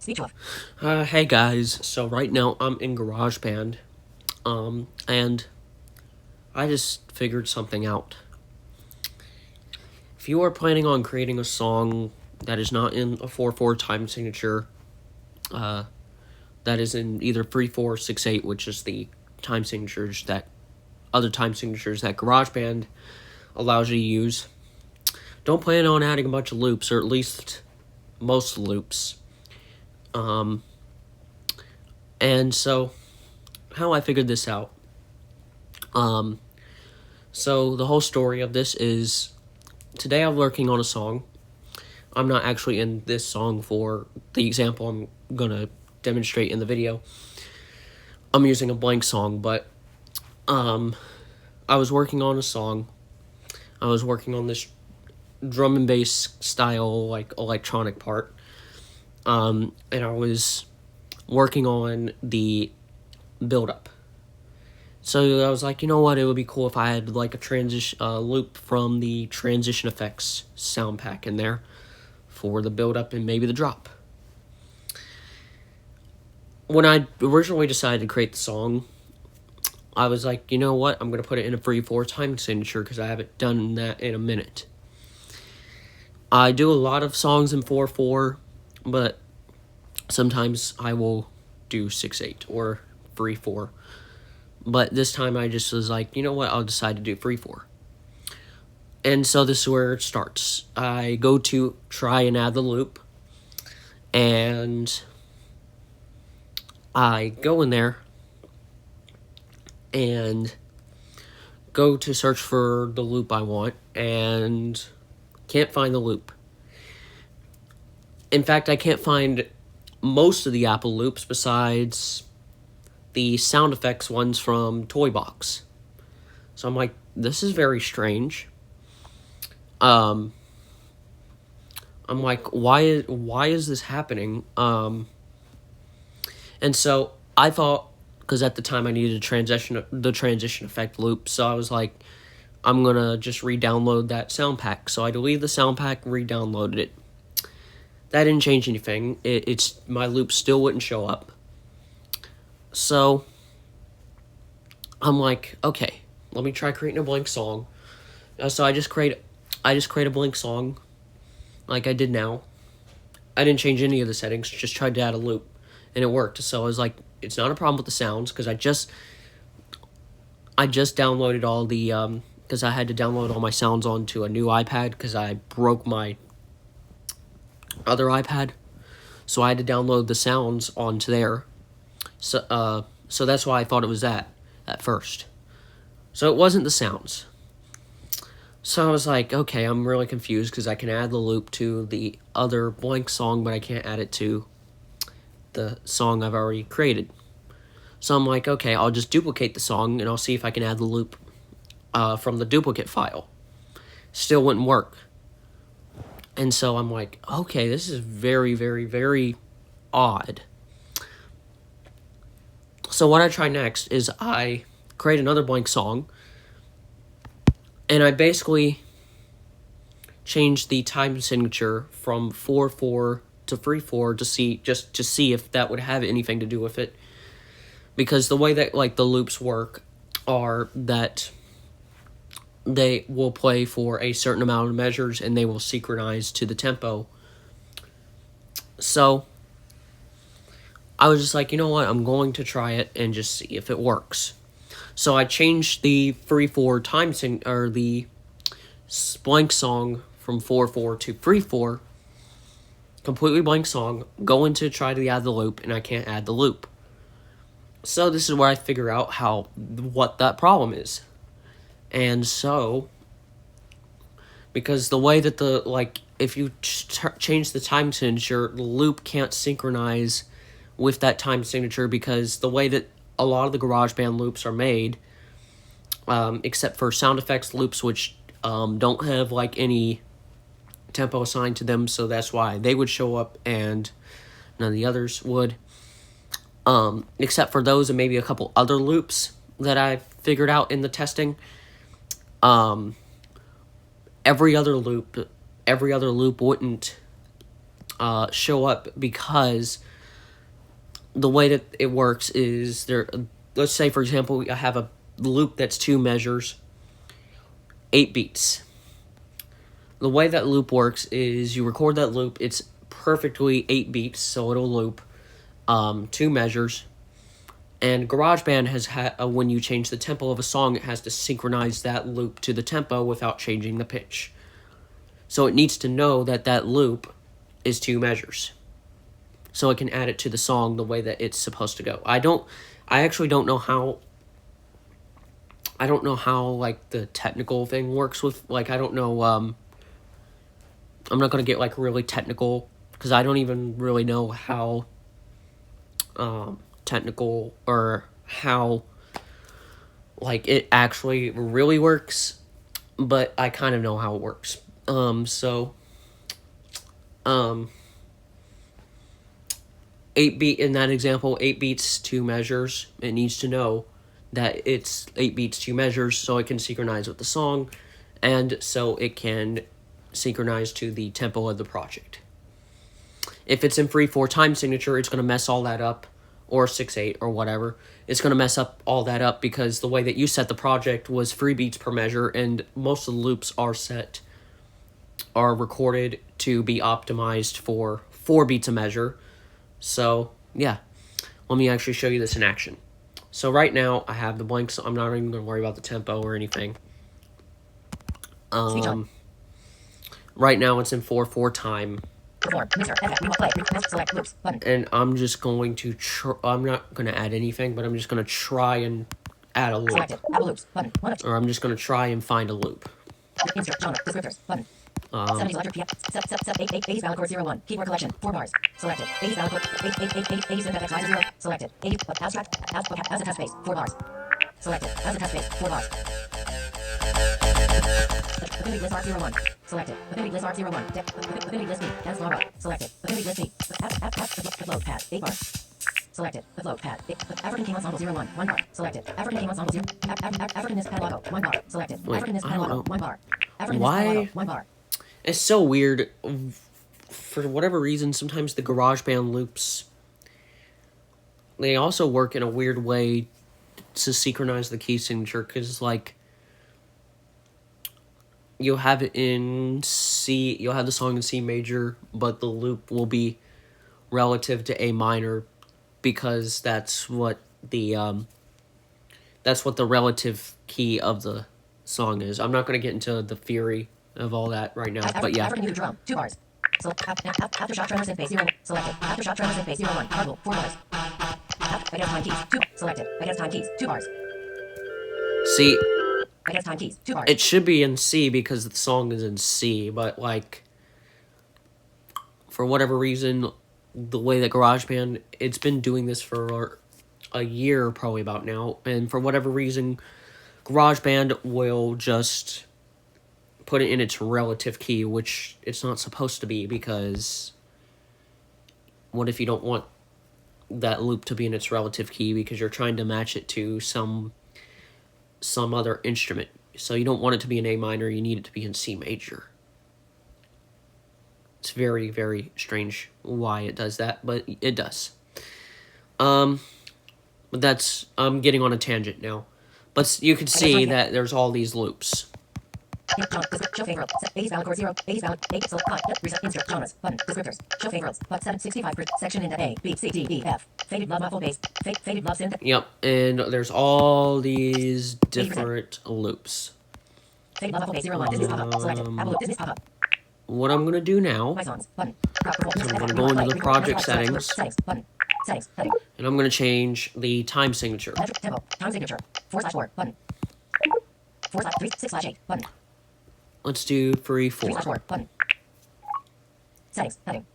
Hey guys, so right now I'm in Garageband, and I just figured something out. If you are planning on creating a song that is not in a 4/4 time signature, uh, that is in either 3/4, 6/8, which is the time signatures that other time signatures that Garageband allows you to use, don't plan on adding a bunch of loops, or at least most loops. And so, how I figured this out. So the whole story of this is today I'm working on a song. I'm not actually in this song for the example I'm gonna demonstrate in the video. I'm using a blank song, but I was working on a song. I was working on this drum and bass style, like electronic part. And I was working on the build up. So I was like, you know what? It would be cool if I had like a transition loop from the transition effects sound pack in there for the build up and maybe the drop. When I originally decided to create the song, I was like, you know what? I'm gonna put it in a 3/4 time signature because I haven't done that in a minute. I do a lot of songs in 4/4, but sometimes I will do 6/8 or 3/4. But this time I just was like, you know what? I'll decide to do 3/4. And so this is where it starts. I go to try and add the loop, and I go in there and go to search for the loop I want, and can't find the loop. In fact, I can't find most of the Apple loops besides the sound effects ones from Toy Box. So I'm like, this is very strange. I'm like, why is this happening? And so I thought, because at the time I needed the transition effect loop, so I was like, I'm gonna just re-download that sound pack. So I deleted the sound pack, re-downloaded it. That didn't change anything. It's my loop still wouldn't show up. So I'm like, okay, let me try creating a blank song. So I just create a blank song, like I did now. I didn't change any of the settings. Just tried to add a loop, and it worked. So I was like, it's not a problem with the sounds because I just downloaded all the because I had to download all my sounds onto a new iPad because I broke my other iPad, so I had to download the sounds onto there. So that's why I thought it was that at first. So it wasn't the sounds. So I was like, okay, I'm really confused because I can add the loop to the other blank song, but I can't add it to the song I've already created. So I'm like, okay, I'll just duplicate the song and I'll see if I can add the loop from the duplicate file. Still wouldn't work. And so I'm like, okay, this is very, very, very odd. So what I try next is I create another blank song, and I basically changed the time signature from 4/4 to 3/4 to see if that would have anything to do with it. Because the way that like the loops work are that they will play for a certain amount of measures and they will synchronize to the tempo. So I was just like, you know what? I'm going to try it and just see if it works. So I changed the 3/4 time or the blank song from 4/4 to 3/4. Completely blank song. Going to try to add the loop, and I can't add the loop. So this is where I figure out what that problem is. And so, because the way that if you change the time signature, the loop can't synchronize with that time signature because the way that a lot of the GarageBand loops are made, except for sound effects loops, which don't have like any tempo assigned to them, so that's why they would show up and none of the others would. Except for those and maybe a couple other loops that I figured out in the testing. Every other loop wouldn't show up because the way that it works is there. Let's say, for example, I have a loop that's 2 measures, 8 beats. The way that loop works is you record that loop. It's perfectly 8 beats, so it'll loop 2 measures. And GarageBand has when you change the tempo of a song, it has to synchronize that loop to the tempo without changing the pitch. So it needs to know that that loop is 2 measures, so it can add it to the song the way that it's supposed to go. I actually don't know how. I don't know how like the technical thing works with I don't know. I'm not gonna get like really technical because I don't even really know how technical or how like it actually really works, but I kind of know how it works. So 8 beat in that example, 8 beats 2 measures. It needs to know that it's 8 beats 2 measures so it can synchronize with the song, and so it can synchronize to the tempo of the project. If it's in 3/4 time signature, it's going to mess all that up, or 6/8 or whatever. It's going to mess up all that up because the way that you set the project was 3 beats per measure, and most of the loops are recorded to be optimized for 4 beats a measure. So, yeah. Let me actually show you this in action. So right now, I have the blank, so I'm not even going to worry about the tempo or anything. Right now, it's in 4/4 time. And I'm just going to I'm not going to add anything, but I'm just going to try and add a loop. Or I'm just going to try and find a loop. Keyboard collection, 4 bars. Selected. 80 valid code. 80 syntax size 0. Selected. 80 abstract. As a test space, 4 bars. Selected. As a test space, 4 bars. Affinity list art 01. Selected. Affinity list art 01. Affinity list me. Dance log. Selected. Affinity list me. Upload pad, 8 bars. Selected. Upload pad. African King Ensemble 01. 1 bar. Selected. African King Ensemble 0. Africanist pad logo. 1 bar. Selected. Africanist pad logo. 1 bar. Why? 1 bar. It's so weird. For whatever reason, sometimes the GarageBand loops, they also work in a weird way to synchronize the key signature, because you'll have it in C, you'll have the song in C major, but the loop will be relative to A minor, because that's what the relative key of the song is. I'm not going to get into the theory of all that right now, but yeah. African drum, 2 bars. So aftershock tremors in phase 0. Selected. Aftershock tremors in phase 01. Hardwell, 4 bars. Against time keys, 2. Selected. Against time keys, 2 bars. See, Against time keys, 2 bars. it should be in C because the song is in C, but for whatever reason, the way that GarageBand, it's been doing this for a year probably about now, and for whatever reason, GarageBand will just put it in its relative key, which it's not supposed to be, because what if you don't want that loop to be in its relative key because you're trying to match it to some other instrument? So you don't want it to be in A minor, you need it to be in C major. It's very, very strange why it does that, but it does. But that's, I'm getting on a tangent now. But you can see that there's all these loops. Show favorites. 80 valid chord 0. 80 valid. 8. Select cut. Reset. Insert. Genres. Button. Descriptors. Show favorites. But 765%. Section in A, B, C, D, E, F. Faded love muffled bass. Faded love synth. Yep, and there's all these different loops. Faded love muffled bass 01. Disney's pop up. Selected. Apple loop. Disney's pop up. What I'm gonna do now, My songs. Button. so I'm gonna go into the project settings, Settings. Button. Settings. Heading. and I'm gonna change the time signature. Metric. Tempo. Time signature. 4/4. Button. 4/3. 6/8. Button. Let's do 3/4. 3/4. Button. Settings. Heading.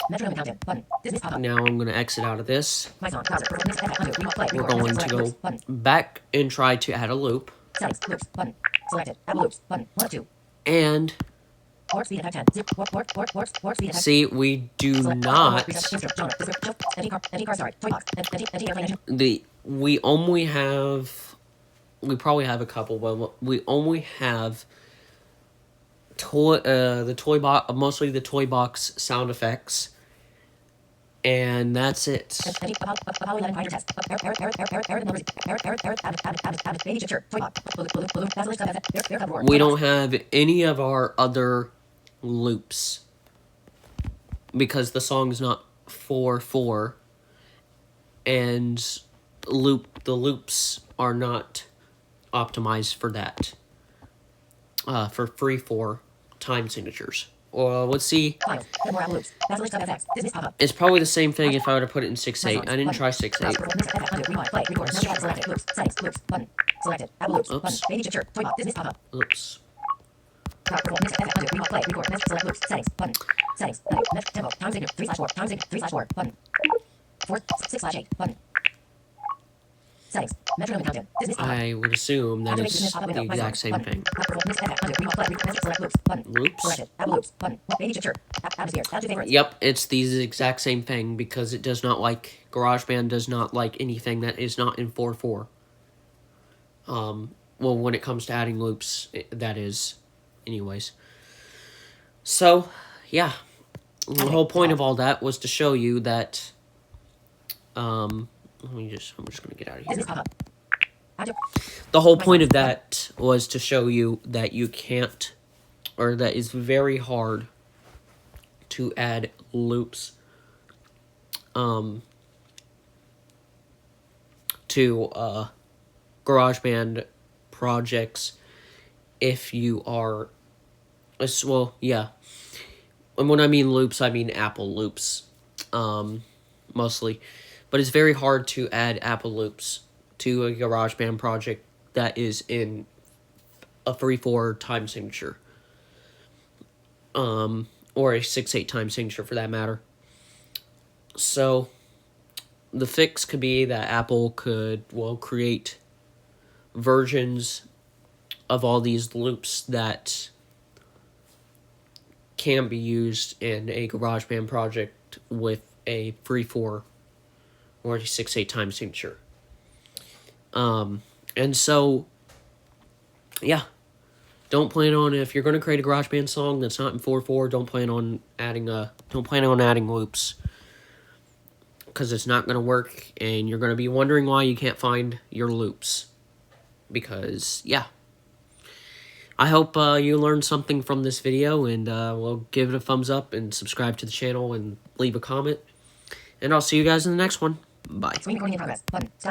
Metronome countdown. Button. Disney's pop up. Now I'm gonna exit out of this. My song. Browser. Mix. Undo. Remote play. We're going to go back and try to add a loop. Settings. Loops. Button. Selected. Apple loops. Button. 1 of 2. And Warp speed attack 10. Warp speed attack. see, we do not. We only have. We probably have a couple, but we only have the toy box, mostly the toy box sound effects, And that's it. Apollo 11 fighter test. Error numbers. Error. Baby chipture. Toy box. Balloon. Basilisk. Bear cub roar. We don't have any of our other loops because the song's not 4/4, and the loops are not optimized for that. For free 4 time signatures. Well, let's see. Files. More Apple loops. Basilisk FX. Dismiss pop-up. It's probably the same thing if I were to put it in 6/8. I didn't try 6/8. Play. Record. Selected. Loops. Settings. Loops. Button. Selected. Apple loops. Oops. Button. Baby chipture. Toy box. Dismiss pop-up. Oops. Play. Record. Select loops. Settings. Button. Settings. Tempo. Time signature. 3/4. Time signature. 3/4. Button. 4. 6/8. Button. Settings. Metronome content. Dismiss pop-up. I would assume that it's the exact same thing. Select loops. Button. Loops? Selected. Apple loops. Button. Baby chipture. Atmosphere. Add to favorites. Yep, it's the exact same thing because it does not like GarageBand does not like anything that is not in 4/4. Well, when it comes to adding loops, that is, anyways. So, yeah, the whole point of all that was to show you that. I'm just gonna get out of here. The whole point of that was to show you that you can't, or that it's very hard to add loops to GarageBand projects if you are, well, yeah. And when I mean loops, I mean Apple loops, mostly. But it's very hard to add Apple loops to a GarageBand project that is in a 3/4 time signature. Or a 6/8 time signature for that matter. So, the fix could be that Apple could, well, create versions of all these loops that can be used in a GarageBand project with a 3/4 or a 6/8 time signature. And so, yeah. Don't plan on, if you're going to create a GarageBand song that's not in 4/4, don't plan on adding loops. Because it's not going to work, and you're going to be wondering why you can't find your loops. Because, yeah. I hope you learned something from this video, and well, give it a thumbs up, and subscribe to the channel, and leave a comment. And I'll see you guys in the next one. Bye. Screen recording in progress. Button. Stop.